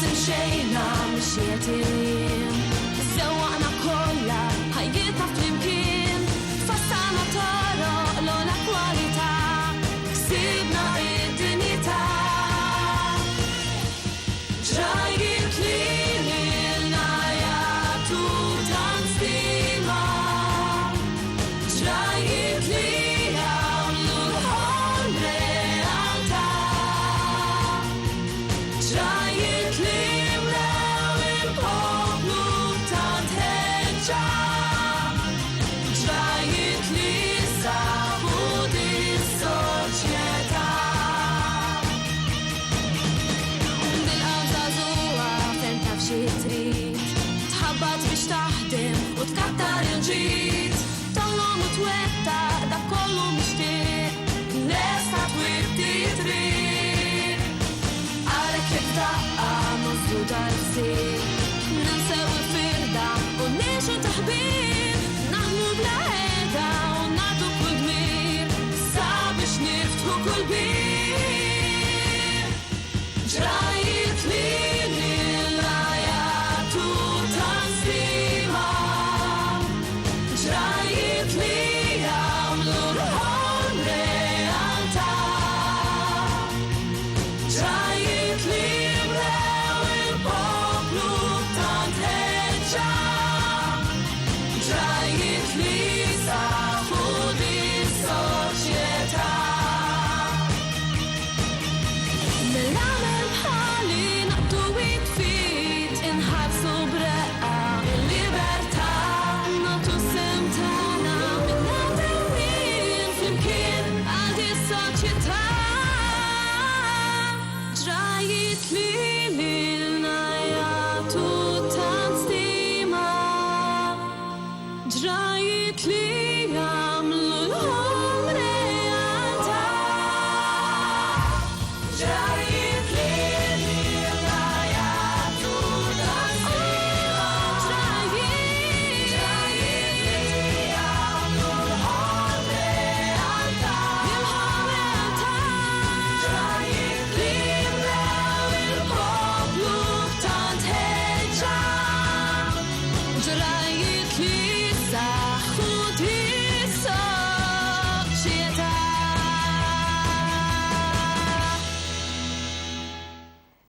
Xejna mxiet il-jiem Sewwaqna kollha ħajjitna flimkien Fassana toroq l-ola kwalità Ksibna id-dinjità Ġrajjiet li lilna jagħtu tant stima Ġrajjiet li jagħmlu l-ħolm realtà Ġrajjiet li Ġrajjiet li saħu dis-soċjetà Bil-qawża żuha fejn taf xi trid Tħabbat biex taħdem u tkattar il-ġid Tollhom u twettaq dak kollu mixtieq Lesta twibti triq Għalhekk jekk daqqa nofru dal-ħsieb Ninsew il-firda u nixu taħbir Naħdmu bla qiegħda u nagħtu kull dmir Sabiex niftħu kull bir Ġrajjiet li lilna jagħtu tant stima Ġrajjiet li jagħmlu l-ħolm realtà Ġrajjiet li jimlew il-poplu b'tant ħeġġa Ġrajjiet li saħħu dis-soċjetà Mill-għamel bħali naqtu it-fit Inħarsu b'reqqa il-libertà Nagħtu sem tagħna minna dewwien flimkien għal dis-soċjetà Ġrajjiet li lilna jagħtu tant stima Ġrajjiet li jagħmlu l-ħolm realtà Ġrajjiet li lilna jagħtu tant stima Ġrajjiet li jagħmlu l-ħolm realtà Ġrajjiet li jimlew il-poplu b'tant ħeġġa